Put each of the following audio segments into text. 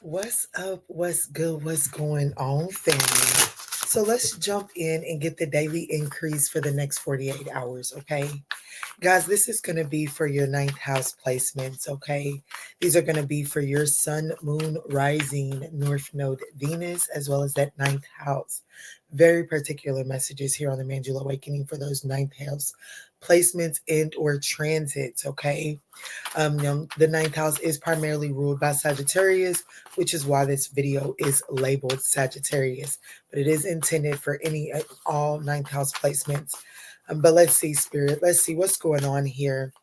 What's up? What's good? What's going on, family? So let's jump in and get the daily increase for the next 48 hours, okay? Guys, this is going to be for your ninth house placements, okay? These are going to be for your sun, moon, rising, north node, Venus, as well as that ninth house. Very particular messages here on the Manjula Awakening for those ninth house placements and or transits, okay? The ninth house is primarily ruled by Sagittarius, which is why this video is labeled Sagittarius, but it is intended for any all ninth house placements. But let's see, Spirit. Let's see what's going on here.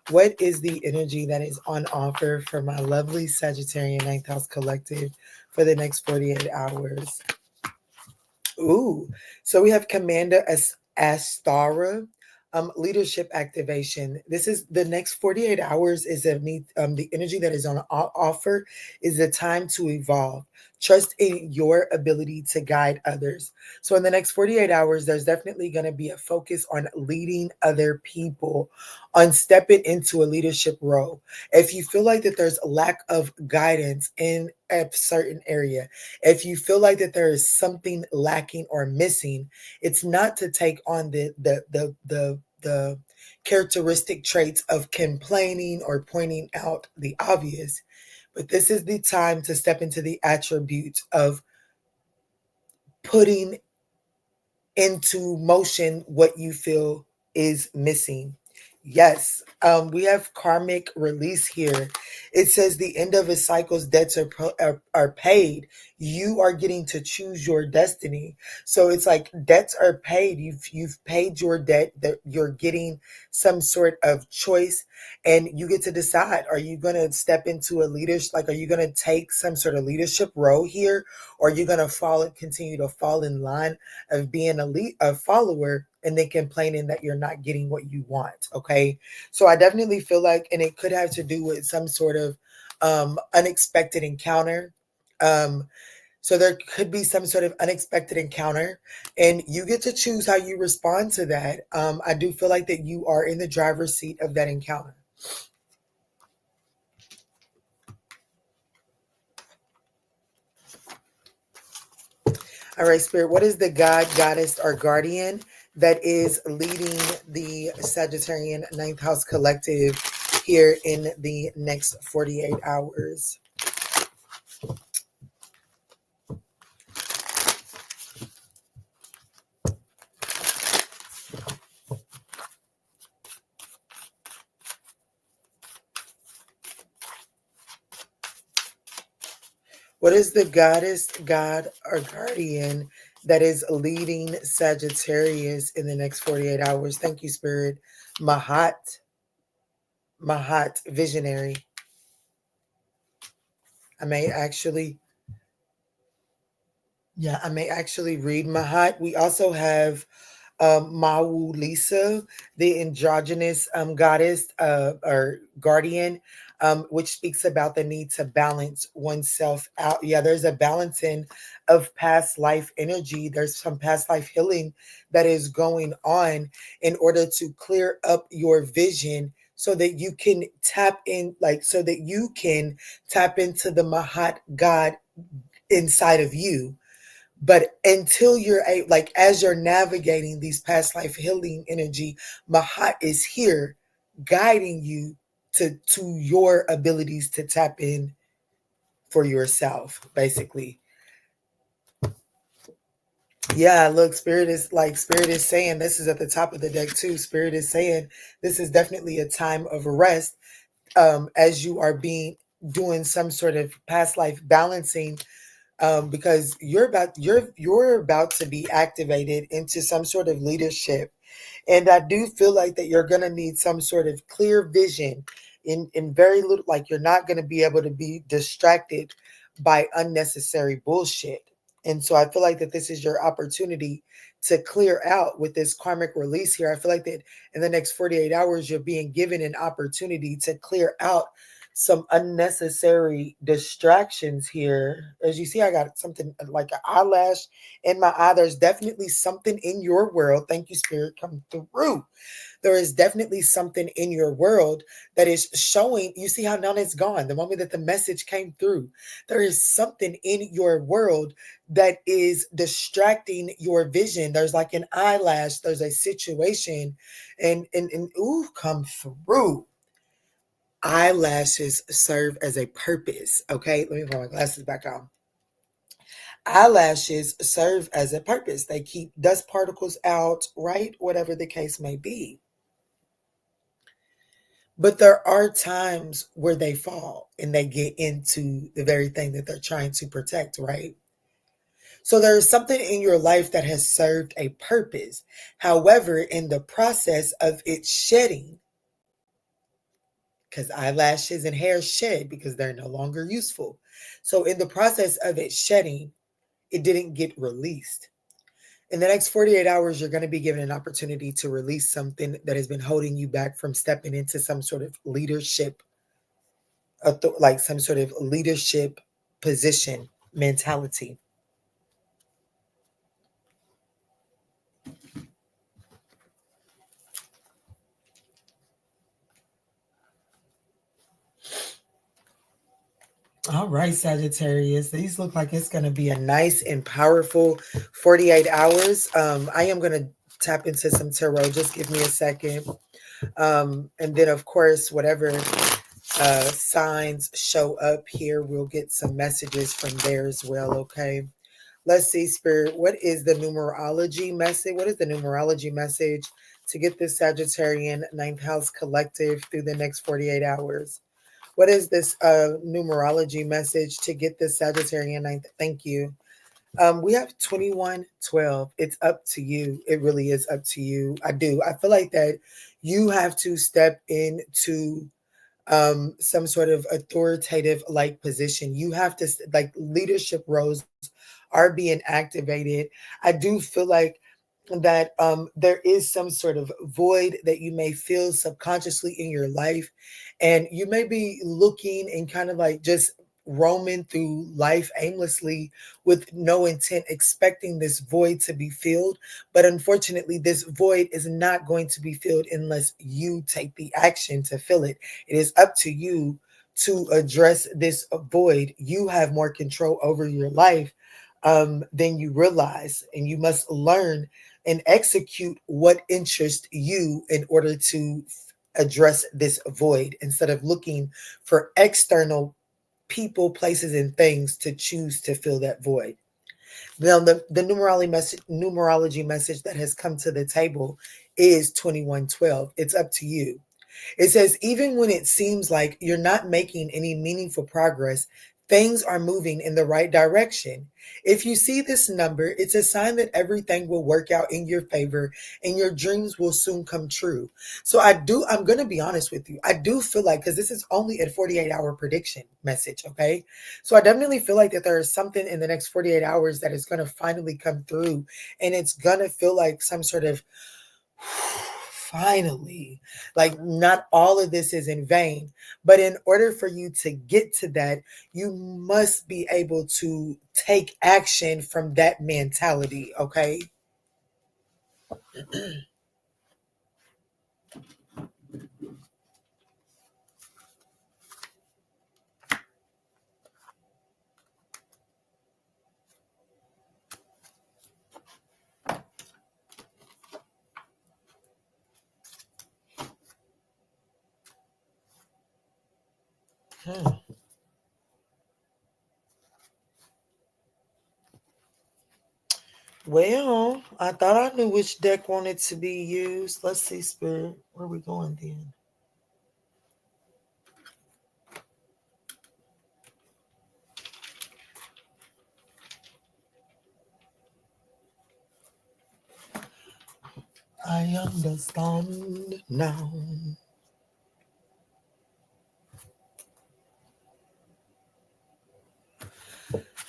What is the energy that is on offer for my lovely Sagittarian ninth house collective for the next 48 hours? Ooh, so we have Commander Astara. Leadership activation. This is the next 48 hours is a need. The energy that is on offer is the time to evolve. Trust in your ability to guide others. So in the next 48 hours, there's definitely going to be a focus on leading other people, on stepping into a leadership role. If you feel like that there's a lack of guidance in a certain area, if you feel like that there is something lacking or missing, it's not to take on the characteristic traits of complaining or pointing out the obvious, but this is the time to step into the attributes of putting into motion what you feel is missing. Yes, we have karmic release here. It says the end of a cycle's debts are paid. You are getting to choose your destiny. So it's like debts are paid. You've paid your debt. That you're getting some sort of choice, and you get to decide: are you going to step into a leadership? Like, are you going to take some sort of leadership role here, or are you going to continue to fall in line of being a follower and then complaining that you're not getting what you want? Okay, so I definitely feel like, and it could have to do with some sort of unexpected encounter. um so there could be some sort of unexpected encounter, and you get to choose how you respond to that. I do feel like that you are in the driver's seat of that encounter. All right, Spirit, what is the god, goddess, or guardian that is leading the Sagittarian ninth house collective here in the next 48 hours? What is the goddess, god, or guardian that is leading Sagittarius in the next 48 hours? Thank you, Spirit. Mahat, Mahat, visionary. I may actually, yeah, I may actually read Mahat. We also have Mawu Lisa, the androgynous goddess or guardian, which speaks about the need to balance oneself out. Yeah, there's a balancing of past life energy. There's some past life healing that is going on in order to clear up your vision so that you can tap in, like, so that you can tap into the Mahat God inside of you. But until you're like, as you're navigating these past life healing energy, Mahat is here guiding you to your abilities to tap in for yourself, basically. Yeah, look, Spirit is saying, this is at the top of the deck too. Spirit is saying this is definitely a time of rest, as you are doing some sort of past life balancing, because you're about to be activated into some sort of leadership, and I do feel like that you're gonna need some sort of clear vision in very little, like, you're not gonna be able to be distracted by unnecessary bullshit. And so I feel like that this is your opportunity to clear out with this karmic release here. I feel like that in the next 48 hours, you're being given an opportunity to clear out some unnecessary distractions here. As you see, I got something like an eyelash in my eye. There's definitely something in your world. Thank you, Spirit, come through. There is definitely something in your world that is showing. You see how now it's gone. The moment that the message came through, there is something in your world that is distracting your vision. There's like an eyelash, there's a situation, and ooh, come through. Eyelashes serve as a purpose. Okay, let me put my glasses back on. Eyelashes serve as a purpose. They keep dust particles out, right? Whatever the case may be. But there are times where they fall and they get into the very thing that they're trying to protect, right? So there is something in your life that has served a purpose. However, in the process of it shedding, because eyelashes and hair shed because they're no longer useful. So in the process of it shedding, it didn't get released. In the next 48 hours, you're going to be given an opportunity to release something that has been holding you back from stepping into some sort of leadership, like some sort of leadership position mentality. All right, Sagittarius. These look like it's going to be a nice and powerful 48 hours. I am going to tap into some tarot. Just give me a second. And then, of course, whatever signs show up here, we'll get some messages from there as well. Okay. Let's see, Spirit. What is the numerology message? What is the numerology message to get this Sagittarian ninth house collective through the next 48 hours? What is this numerology message to get this Sagittarian ninth? Thank you. We have 2112. It's up to you. It really is up to you. I feel like that you have to step into some sort of authoritative like position. You have to, like, leadership roles are being activated. I do feel like that there is some sort of void that you may feel subconsciously in your life, and you may be looking and kind of like just roaming through life aimlessly with no intent, expecting this void to be filled. But unfortunately, this void is not going to be filled unless you take the action to fill it. It is up to you to address this void. You have more control over your life than you realize, and you must learn and execute what interests you in order to address this void instead of looking for external people, places, and things to choose to fill that void. Now, the numerology message that has come to the table is 2112. It's up to you. It says, even when it seems like you're not making any meaningful progress, things are moving in the right direction. If you see this number, it's a sign that everything will work out in your favor and your dreams will soon come true. So I'm going to be honest with you. I do feel like, because this is only a 48-hour prediction message, okay? So I definitely feel like that there is something in the next 48 hours that is going to finally come through, and it's going to feel like some sort of finally, like not all of this is in vain. But in order for you to get to that, you must be able to take action from that mentality, okay? Hmm. Well, I thought I knew which deck wanted to be used. Let's see, Spirit. Where are we going then? I understand now.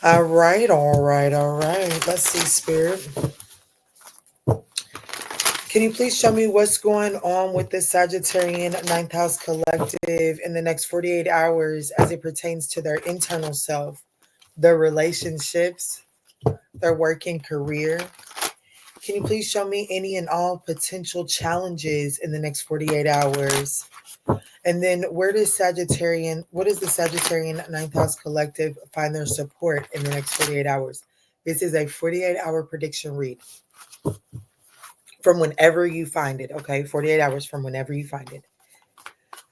All right, all right, all right. Let's see, Spirit. Can you please show me what's going on with the Sagittarian ninth house collective in the next 48 hours as it pertains to their internal self, their relationships, their working career? Can you please show me any and all potential challenges in the next 48 hours? And then what is the Sagittarian ninth house collective find their support in the next 48 hours? This is a 48-hour prediction read from whenever you find it, okay? 48 hours from whenever you find it.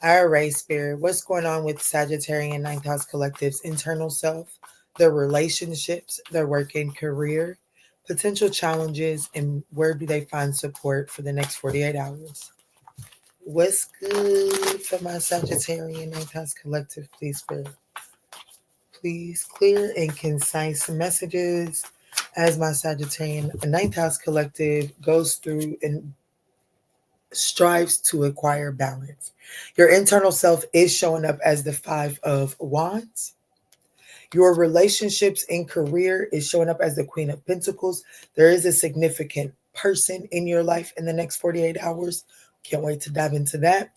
All right, Spirit, what's going on with Sagittarian ninth house collective's internal self, their relationships, their work and career, potential challenges, and where do they find support for the next 48 hours? What's good for my Sagittarian ninth house collective, please, Spirit? Please, clear and concise messages as my Sagittarian ninth house collective goes through and strives to acquire balance. Your internal self is showing up as the Five of Wands. Your relationships and career is showing up as the Queen of Pentacles. There is a significant person in your life in the next 48 hours. Can't wait to dive into that.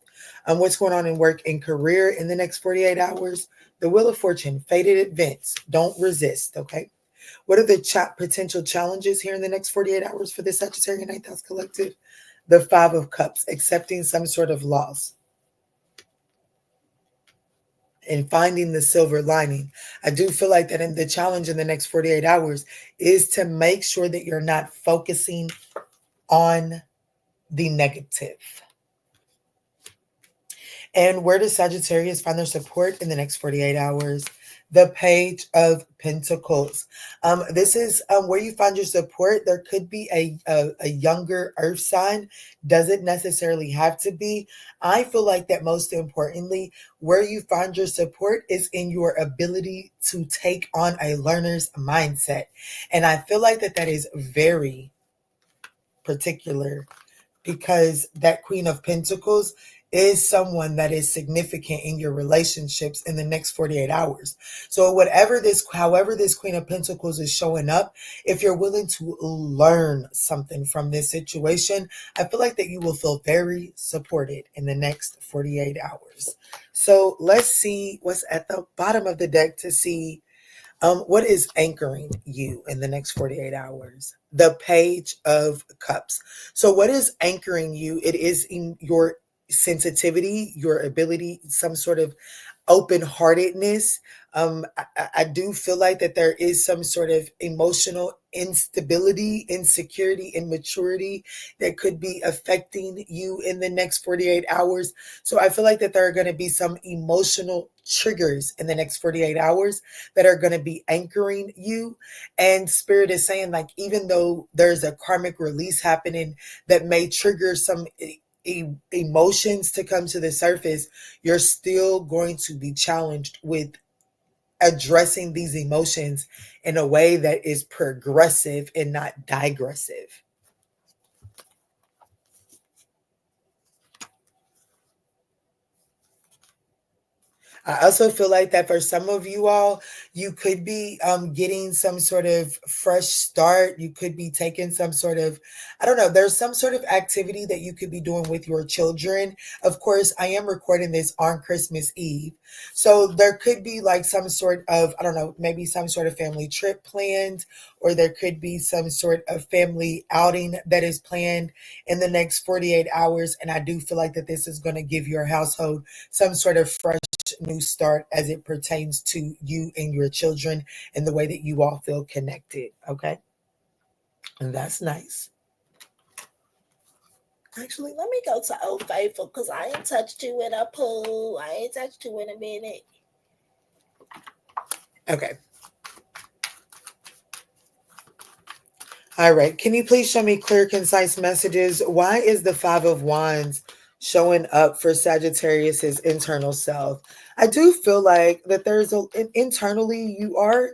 What's going on in work and career in the next 48 hours? The Wheel of Fortune, fated events. Don't resist, okay? What are the potential challenges here in the next 48 hours for the Sagittarian ninth house collective? The Five of Cups, accepting some sort of loss and finding the silver lining. I do feel like that in the challenge in the next 48 hours is to make sure that you're not focusing on the negative. And where does Sagittarius find their support in the next 48 hours? The Page of Pentacles. This is where you find your support. There could be a younger earth sign. Doesn't necessarily have to be. I feel like that most importantly, where you find your support is in your ability to take on a learner's mindset. And I feel like that is very particular because that Queen of Pentacles is someone that is significant in your relationships in the next 48 hours. So however this Queen of Pentacles is showing up, if you're willing to learn something from this situation, I feel like that you will feel very supported in the next 48 hours. So let's see what's at the bottom of the deck to see what is anchoring you in the next 48 hours? The Page of Cups. So what is anchoring you? It is in your sensitivity, your ability, some sort of open-heartedness. I do feel like that there is some sort of emotional instability, insecurity, immaturity that could be affecting you in the next 48 hours. So I feel like that there are going to be some emotional triggers in the next 48 hours that are going to be anchoring you. And Spirit is saying, like, even though there's a karmic release happening that may trigger some emotions to come to the surface, you're still going to be challenged with addressing these emotions in a way that is progressive and not digressive. I also feel like that for some of you all, you could be getting some sort of fresh start. You could be taking some sort of, I don't know, there's some sort of activity that you could be doing with your children. Of course, I am recording this on Christmas Eve. So there could be like some sort of, I don't know, maybe some sort of family trip planned, or there could be some sort of family outing that is planned in the next 48 hours. And I do feel like that this is going to give your household some sort of fresh new start as it pertains to you and your children and the way that you all feel connected. Okay. And that's nice. Actually, let me go to Old Faithful because I ain't touched you in a pool. I ain't touched you in a minute. Okay. All right. Can you please show me clear, concise messages? Why is the Five of Wands showing up for Sagittarius's internal self? I do feel like that there's internally you are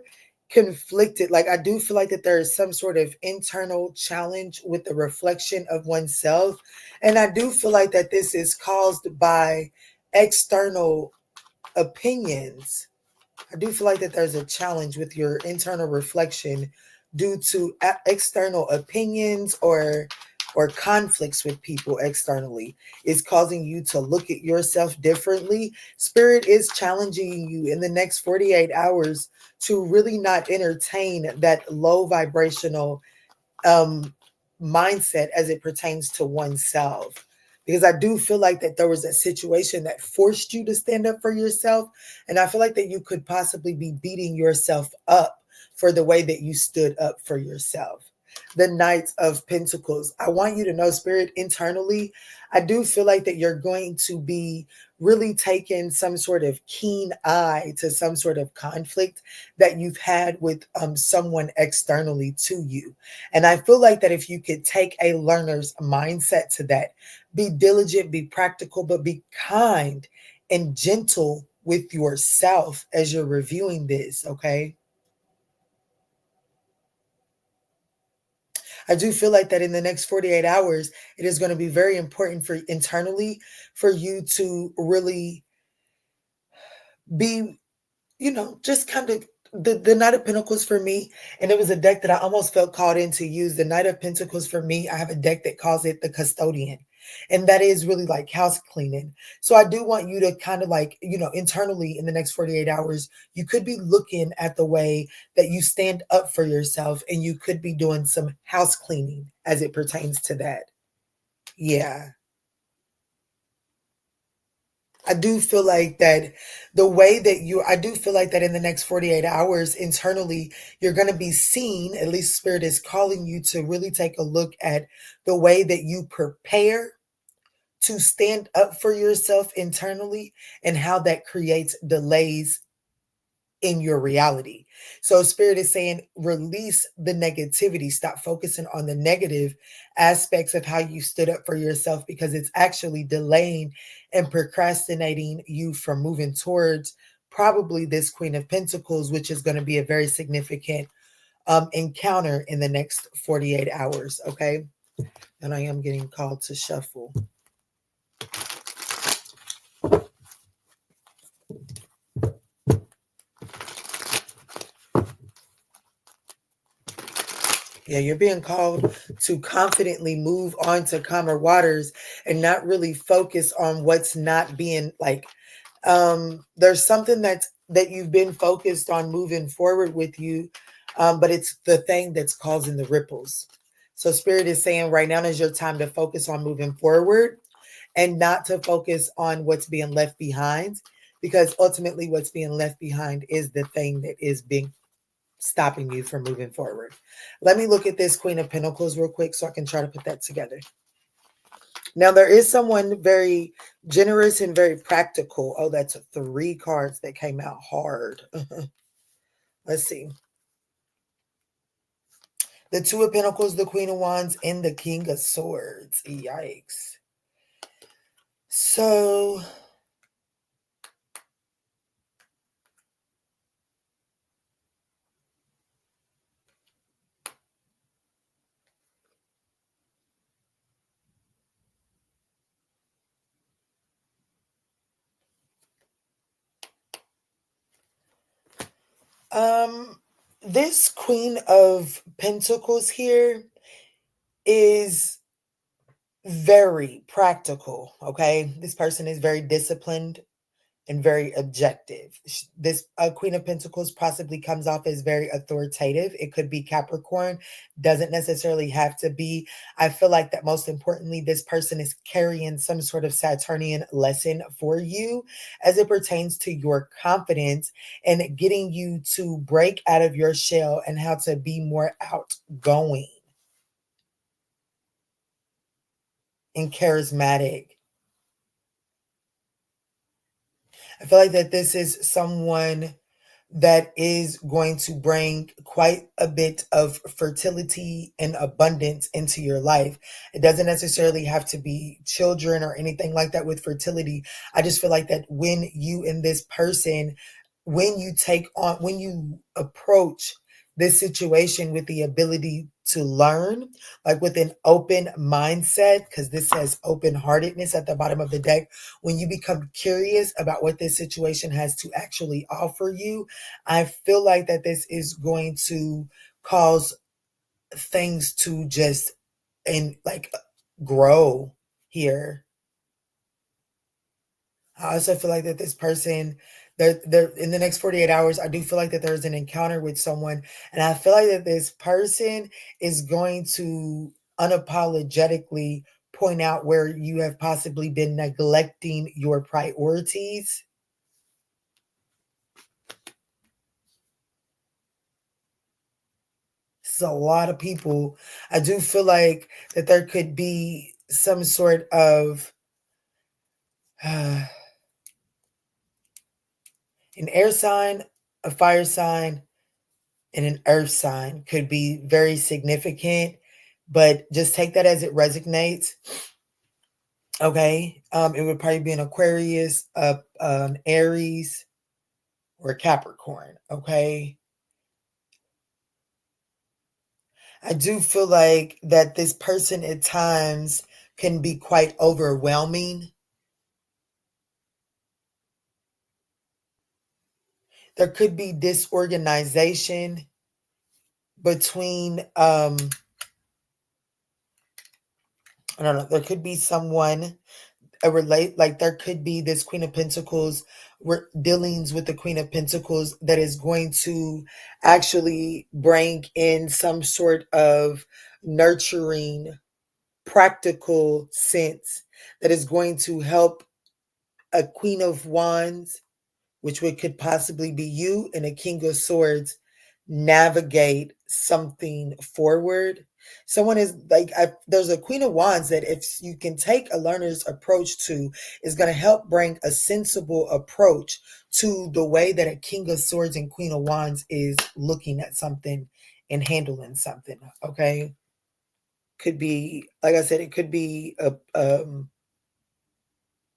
conflicted. Like I do feel like that there is some sort of internal challenge with the reflection of oneself. And I do feel like that this is caused by external opinions. I do feel like that there's a challenge with your internal reflection due to external opinions or or conflicts with people externally is causing you to look at yourself differently, Spirit is challenging you in the next 48 hours to really not entertain that low vibrational um, mindset as it pertains to oneself. Because I do feel like that there was a situation that forced you to stand up for yourself. And I feel like that you could possibly be beating yourself up for the way that you stood up for yourself. The Knight of Pentacles. I want you to know, Spirit, internally, I do feel like that you're going to be really taking some sort of keen eye to some sort of conflict that you've had with someone externally to you. And I feel like that if you could take a learner's mindset to that, be diligent, be practical, but be kind and gentle with yourself as you're reviewing this, okay? I do feel like that in the next 48 hours, it is going to be very important for internally for you to really be, just kind of the Knight of Pentacles for me, and it was a deck that I almost felt called in to use. The Knight of Pentacles for me, I have a deck that calls it the Custodian, and that is really like house cleaning. So I do want you to kind of like, internally in the next 48 hours, you could be looking at the way that you stand up for yourself, and you could be doing some house cleaning as it pertains to that. Yeah. I do feel like that I do feel like that in the next 48 hours internally, you're going to be seen, at least Spirit is calling you to really take a look at the way that you prepare to stand up for yourself internally and how that creates delays in your reality. So Spirit is saying release the negativity, stop focusing on the negative aspects of how you stood up for yourself, because it's actually delaying and procrastinating you from moving towards probably this Queen of Pentacles, which is going to be a very significant encounter in the next 48 hours. Okay. And I am getting called to shuffle. Yeah, you're being called to confidently move on to calmer waters and not really focus on what's not being like, there's something that you've been focused on moving forward with you, but it's the thing that's causing the ripples. So Spirit is saying right now is your time to focus on moving forward and not to focus on what's being left behind, because ultimately what's being left behind is the thing that is being stopping you from moving forward. Let me look at this Queen of Pentacles real quick so I can try to put that together. Now, there is someone very generous and very practical. Oh, that's 3 cards that came out hard. Let's see. The Two of Pentacles, the Queen of Wands, and the King of Swords. Yikes. So this Queen of Pentacles here is very practical, okay? This person is very disciplined and very objective. This Queen of Pentacles possibly comes off as very authoritative. It could be Capricorn, doesn't necessarily have to be. I feel like that most importantly, this person is carrying some sort of Saturnian lesson for you as it pertains to your confidence and getting you to break out of your shell and how to be more outgoing and charismatic. I feel like that this is someone that is going to bring quite a bit of fertility and abundance into your life. It doesn't necessarily have to be children or anything like that with fertility. I just feel like that when you and this person, when you approach this situation with the ability to learn, like with an open mindset, because this says open-heartedness at the bottom of the deck, when you become curious about what this situation has to actually offer you, I feel like that this is going to cause things to just, and like grow here. I also feel like that this person, they're in the next 48 hours, I do feel like that there's an encounter with someone. And I feel like that this person is going to unapologetically point out where you have possibly been neglecting your priorities. It's a lot of people. I do feel like that there could be some sort of an air sign, a fire sign, and an earth sign could be very significant, but just take that as it resonates. Okay. It would probably be an Aquarius, Aries, or Capricorn. Okay. I do feel like that this person at times can be quite overwhelming. There could be disorganization between I don't know, there could be someone like there could be this Queen of Pentacles dealings with the Queen of Pentacles that is going to actually bring in some sort of nurturing practical sense that is going to help a Queen of Wands, which could possibly be you, and a King of Swords navigate something forward. Someone is like, there's a Queen of Wands that if you can take a learner's approach to, is going to help bring a sensible approach to the way that a King of Swords and Queen of Wands is looking at something and handling something. Okay. Could be, like I said, it could be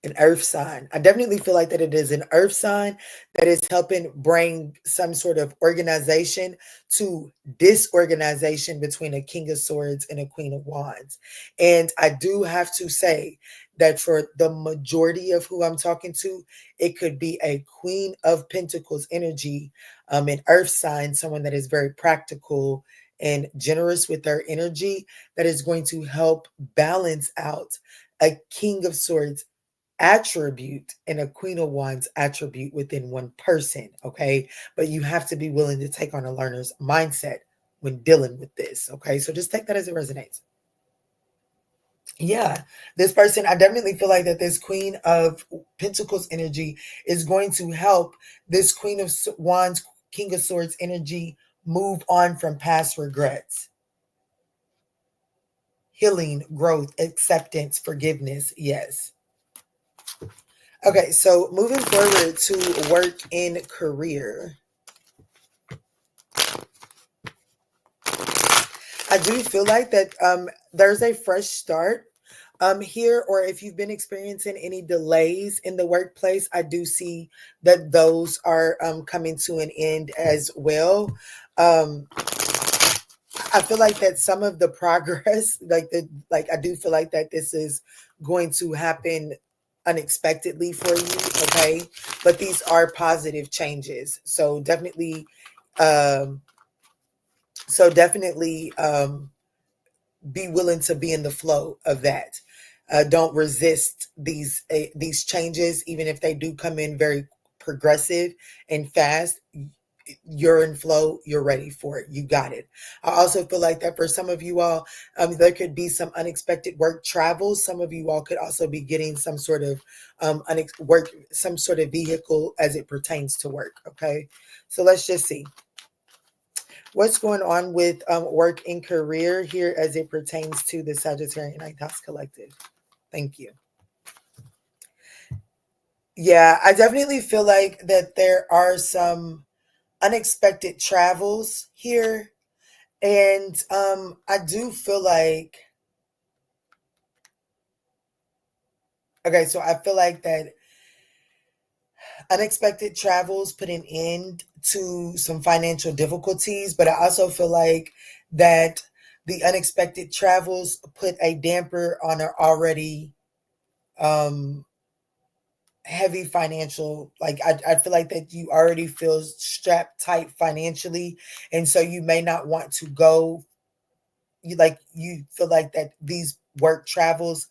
an earth sign. I definitely feel like that it is an earth sign that is helping bring some sort of organization to disorganization between a King of Swords and a Queen of Wands. And I do have to say that for the majority of who I'm talking to, it could be a Queen of Pentacles energy, an earth sign, someone that is very practical and generous with their energy, that is going to help balance out a King of Swords attribute and a Queen of Wands attribute within one person. Okay. But you have to be willing to take on a learner's mindset when dealing with this. Okay. So just take that as it resonates. Yeah. This person, I definitely feel like that this Queen of Pentacles energy is going to help this Queen of Wands, King of Swords energy move on from past regrets. Healing, growth, acceptance, forgiveness. Yes. Okay, so moving forward to work in career. I do feel like that there's a fresh start here, or if you've been experiencing any delays in the workplace, I do see that those are coming to an end as well. Um, I feel like that some of the progress, I do feel like that this is going to happen unexpectedly for you, okay? But these are positive changes. Um, so definitely be willing to be in the flow of that. Don't resist these changes, even if they do come in very progressive and fast. You're in flow, you're ready for it, you got it. I also feel like that for some of you all, there could be some unexpected work travels. Some of you all could also be getting some sort of work, some sort of vehicle as it pertains to work. Okay, so let's just see what's going on with work and career here as it pertains to the Sagittarian Ninth House Collective. Thank you. Yeah, I definitely feel like that there are some unexpected travels here. And I do feel like, okay, so I feel like that unexpected travels put an end to some financial difficulties, but I also feel like that the unexpected travels put a damper on an already um heavy financial, like I feel like that you already feel strapped tight financially, and so you may not want to go. You feel like that work travels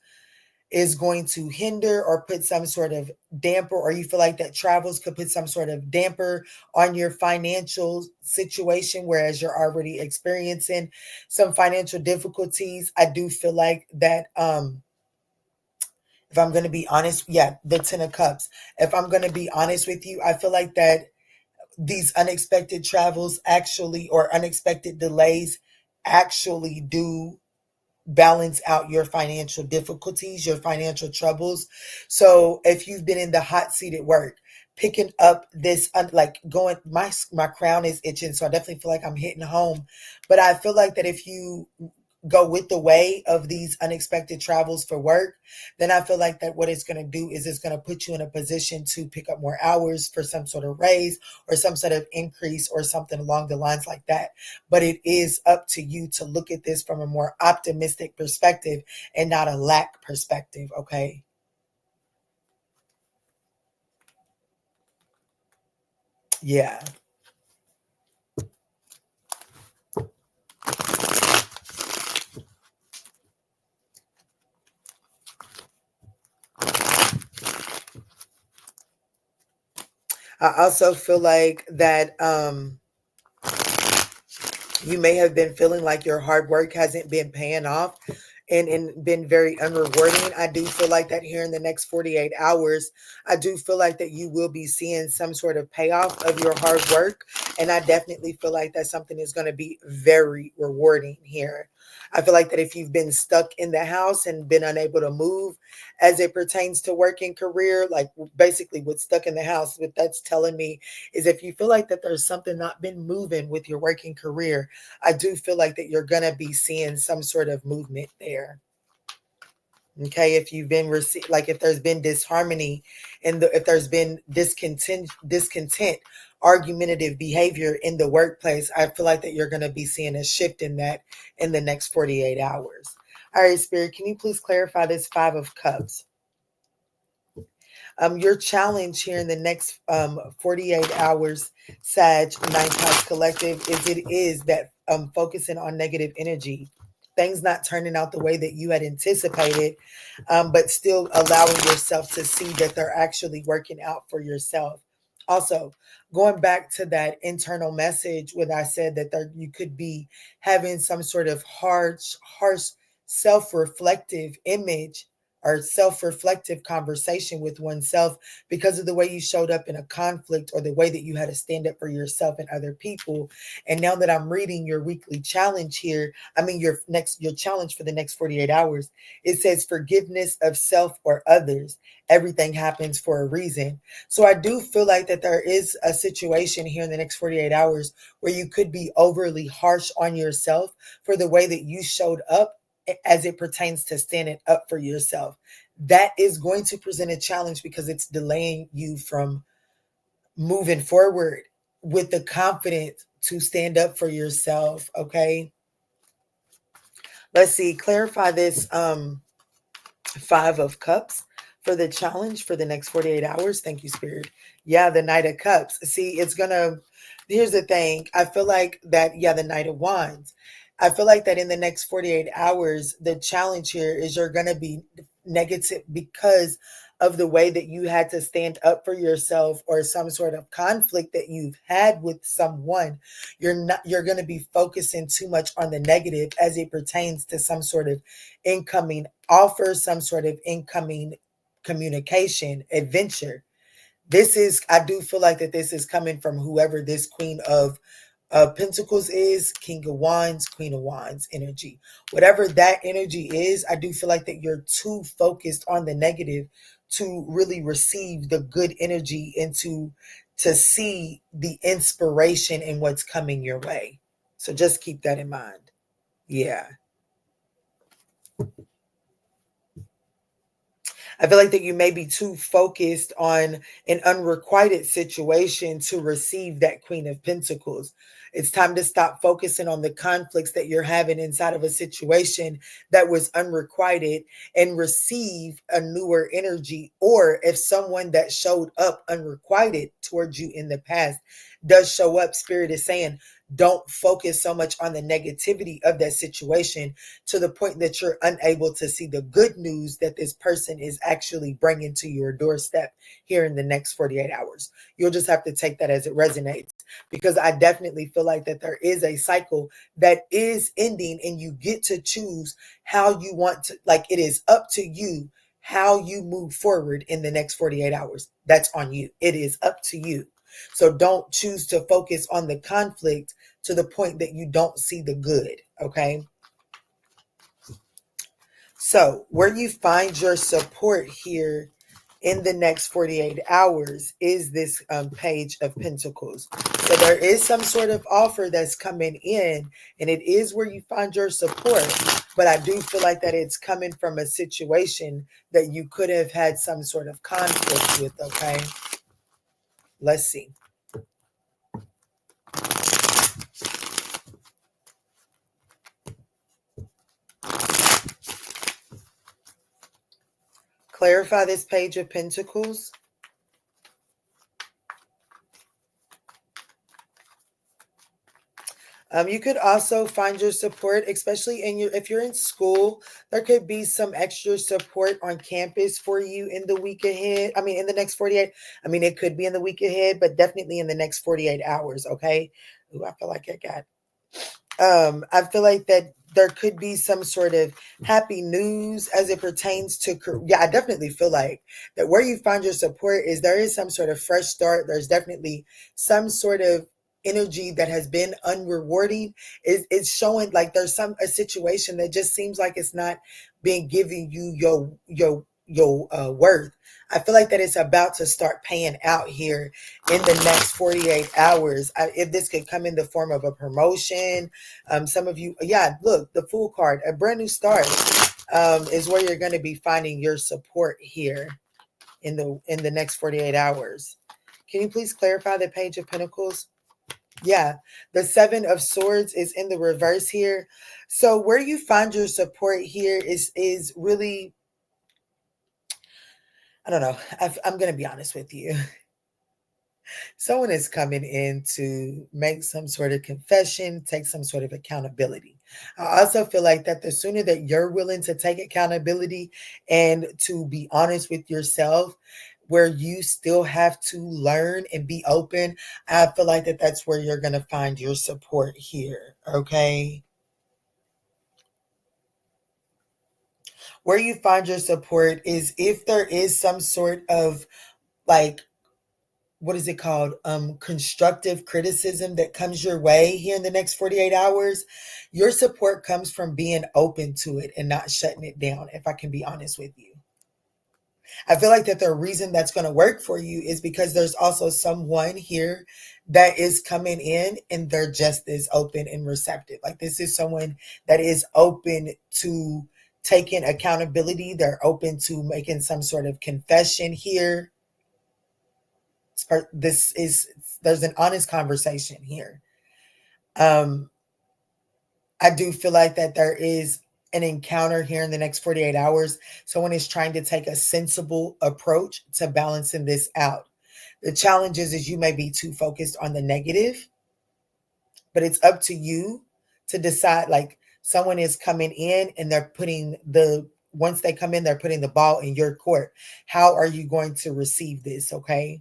is going to hinder or put some sort of damper, or you feel like that travels could put some sort of damper on your financial situation, whereas you're already experiencing some financial difficulties. I do feel like that if I'm going to be honest, yeah, the 10 of cups. If I'm going to be honest with you, I feel like that these unexpected travels actually, or unexpected delays actually do balance out your financial difficulties, your financial troubles. So if you've been in the hot seat at work, picking up this, like going, my crown is itching, so I definitely feel like I'm hitting home. But I feel like that if you go with the way of these unexpected travels for work, then I feel like that what it's going to do is it's going to put you in a position to pick up more hours for some sort of raise or some sort of increase or something along the lines like that. But it is up to you to look at this from a more optimistic perspective and not a lack perspective, okay? Yeah. I also feel like that you may have been feeling like your hard work hasn't been paying off and been very unrewarding. I do feel like that here in the next 48 hours, I do feel like that you will be seeing some sort of payoff of your hard work. And I definitely feel like that something is going to be very rewarding here. I feel like that if you've been stuck in the house and been unable to move as it pertains to work and career, like basically what's stuck in the house, what that's telling me is if you feel like that there's something not been moving with your working career, I do feel like that you're going to be seeing some sort of movement there. Okay, if you've been like if there's been disharmony and if there's been discontent, argumentative behavior in the workplace, I feel like that you're going to be seeing a shift in that in the next 48 hours. All right, Spirit, can you please clarify this 5 of Cups? Your challenge here in the next 48 hours, Sag, Ninth House Collective, is that focusing on negative energy, things not turning out the way that you had anticipated, but still allowing yourself to see that they're actually working out for yourself. Also, going back to that internal message when I said that you could be having some sort of harsh, self-reflective image or self-reflective conversation with oneself because of the way you showed up in a conflict or the way that you had to stand up for yourself and other people. And now that I'm reading your weekly challenge here, I mean your challenge for the next 48 hours, it says forgiveness of self or others. Everything happens for a reason. So I do feel like that there is a situation here in the next 48 hours where you could be overly harsh on yourself for the way that you showed up as it pertains to standing up for yourself. That is going to present a challenge because it's delaying you from moving forward with the confidence to stand up for yourself. Okay. Let's see. Clarify this 5 of Cups for the challenge for the next 48 hours. Thank you, Spirit. Yeah, the Knight of Cups. See, here's the thing. I feel like that, yeah, the Knight of Wands. I feel like that in the next 48 hours, the challenge here is you're going to be negative because of the way that you had to stand up for yourself or some sort of conflict that you've had with someone. You're going to be focusing too much on the negative as it pertains to some sort of incoming offer, some sort of incoming communication, adventure. I do feel like that this is coming from whoever this Queen of Pentacles is, King of Wands, Queen of Wands energy. Whatever that energy is, I do feel like that you're too focused on the negative to really receive the good energy and to see the inspiration in what's coming your way. So just keep that in mind. Yeah. I feel like that you may be too focused on an unrequited situation to receive that Queen of Pentacles. It's time to stop focusing on the conflicts that you're having inside of a situation that was unrequited and receive a newer energy. Or if someone that showed up unrequited towards you in the past does show up, Spirit is saying, don't focus so much on the negativity of that situation to the point that you're unable to see the good news that this person is actually bringing to your doorstep here in the next 48 hours. You'll just have to take that as it resonates, because I definitely feel like that there is a cycle that is ending and you get to choose how you want to, like, it is up to you how you move forward in the next 48 hours. That's on you. It is up to you. So don't choose to focus on the conflict to the point that you don't see the good, okay? So where you find your support here in the next 48 hours is this Page of Pentacles. So there is some sort of offer that's coming in, and it is where you find your support. But I do feel like that it's coming from a situation that you could have had some sort of conflict with, okay? Let's see. Clarify this Page of Pentacles. You could also find your support, especially if you're in school. There could be some extra support on campus for you in the week ahead. I mean, in the next 48. I mean, it could be in the week ahead, but definitely in the next 48 hours. Okay. Ooh, I feel like I got. I feel like that there could be some sort of happy news as it pertains to, yeah, I definitely feel like that where you find your support is there is some sort of fresh start. There's definitely some sort of energy that has been unrewarding. It's showing like there's a situation that just seems like it's not being giving you your worth. I feel like that it's about to start paying out here in the next 48 hours. If this could come in the form of a promotion, some of you, yeah, look, the Fool card, a brand new start, is where you're going to be finding your support here in the next 48 hours. Can you please clarify the Page of Pentacles? Yeah, the Seven of Swords is in the reverse here. So where you find your support here is really, I don't know. I'm going to be honest with you. Someone is coming in to make some sort of confession, take some sort of accountability. I also feel like that the sooner that you're willing to take accountability and to be honest with yourself, where you still have to learn and be open, I feel like that that's where you're going to find your support here. Okay. Where you find your support is if there is some sort of, like, what is it called? Constructive criticism that comes your way here in the next 48 hours. Your support comes from being open to it and not shutting it down, if I can be honest with you. I feel like that the reason that's going to work for you is because there's also someone here that is coming in and they're just as open and receptive. Like, this is someone that is open to taking accountability. They're open to making some sort of confession here. There's an honest conversation here. I do feel like that there is an encounter here in the next 48 hours. Someone is trying to take a sensible approach to balancing this out. The challenge is you may be too focused on the negative, but it's up to you to decide. Like, someone is coming in and once they come in, they're putting the ball in your court. How are you going to receive this? Okay.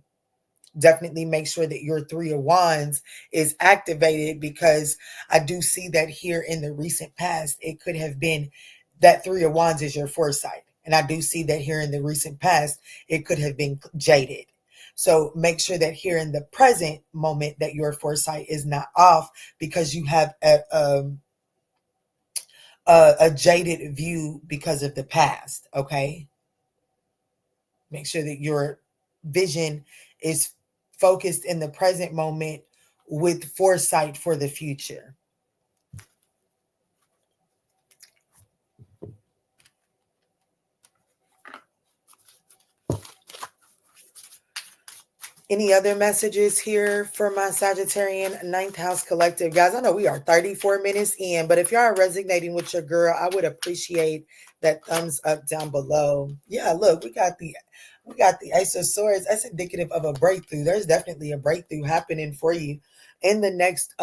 Definitely make sure that your Three of Wands is activated, because I do see that here in the recent past, it could have been that Three of Wands is your foresight. And I do see that here in the recent past, it could have been jaded. So make sure that here in the present moment that your foresight is not off, because you have a jaded view because of the past. Okay. Make sure that your vision is focused in the present moment with foresight for the future. Any other messages here for my Sagittarian ninth house collective? Guys, I know we are 34 minutes in, but if y'all are resonating with your girl, I would appreciate that thumbs up down below. Yeah, look, we got the Ace of Swords. That's indicative of a breakthrough. There's definitely a breakthrough happening for you in the next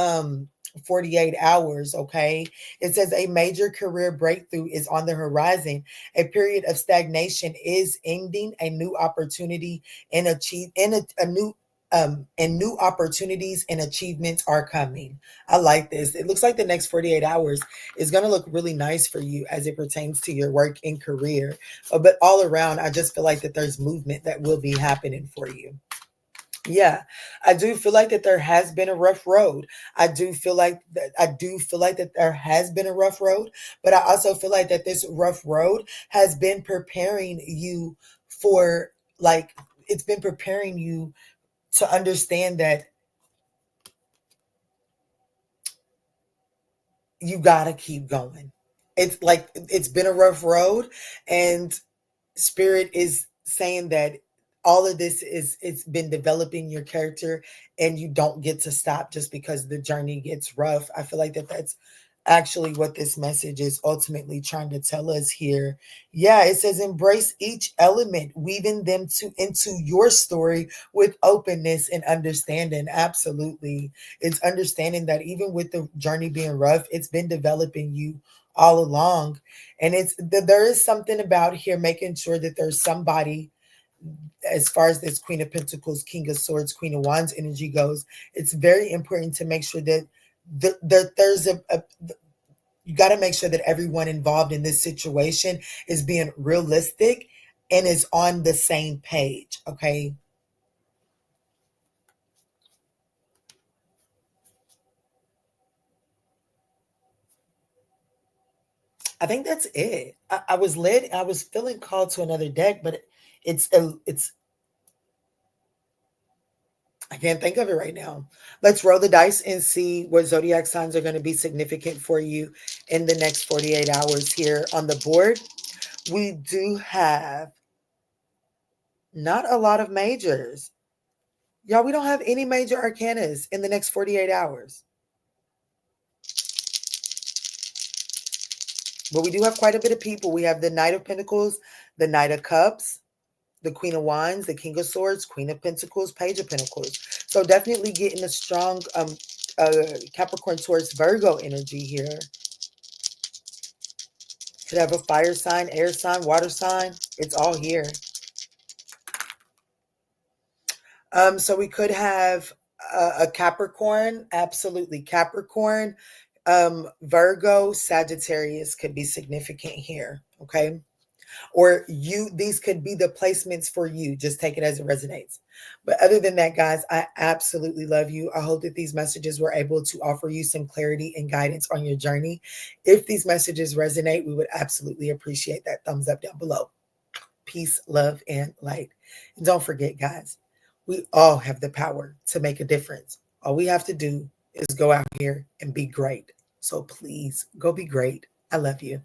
48 hours, okay? It says a major career breakthrough is on the horizon. A period of stagnation is ending. A new opportunity and new opportunities and achievements are coming. I like this. It looks like the next 48 hours is going to look really nice for you as it pertains to your work and career. But all around, I just feel like that there's movement that will be happening for you. Yeah, I do feel like that there has been a rough road. I do feel like that there has been a rough road, but I also feel like that this rough road has been preparing you for, like, it's been preparing you to understand that you got to keep going. It's like it's been a rough road, and Spirit is saying that all of this is, it's been developing your character, and you don't get to stop just because the journey gets rough. I feel like that's actually what this message is ultimately trying to tell us here. Yeah, it says embrace each element, weaving them into your story with openness and understanding. Absolutely. It's understanding that even with the journey being rough, it's been developing you all along. And there is something about here making sure that there's somebody, as far as this Queen of Pentacles, King of Swords, Queen of Wands energy goes. It's very important to make sure that there's you got to make sure that everyone involved in this situation is being realistic and is on the same page. Okay. I think that's it. I was led. I was feeling called to another deck, but it's I can't think of it right now. Let's roll the dice and see what zodiac signs are going to be significant for you in the next 48 hours here on the board. We do have not a lot of majors. Y'all, we don't have any major arcanas in the next 48 hours. But we do have quite a bit of people. We have the Knight of Pentacles, the Knight of Cups, the Queen of Wands, the King of Swords, Queen of Pentacles, Page of Pentacles. So definitely getting a strong Capricorn, Taurus, Virgo energy here. Could have a fire sign, air sign, water sign. It's all here. So we could have a Capricorn, absolutely Capricorn, Virgo, Sagittarius could be significant here. Okay. Or these could be the placements for you. Just take it as it resonates. But other than that, guys, I absolutely love you. I hope that these messages were able to offer you some clarity and guidance on your journey. If these messages resonate, we would absolutely appreciate that thumbs up down below. Peace, love, and light. And don't forget, guys, we all have the power to make a difference. All we have to do is go out here and be great. So please go be great. I love you.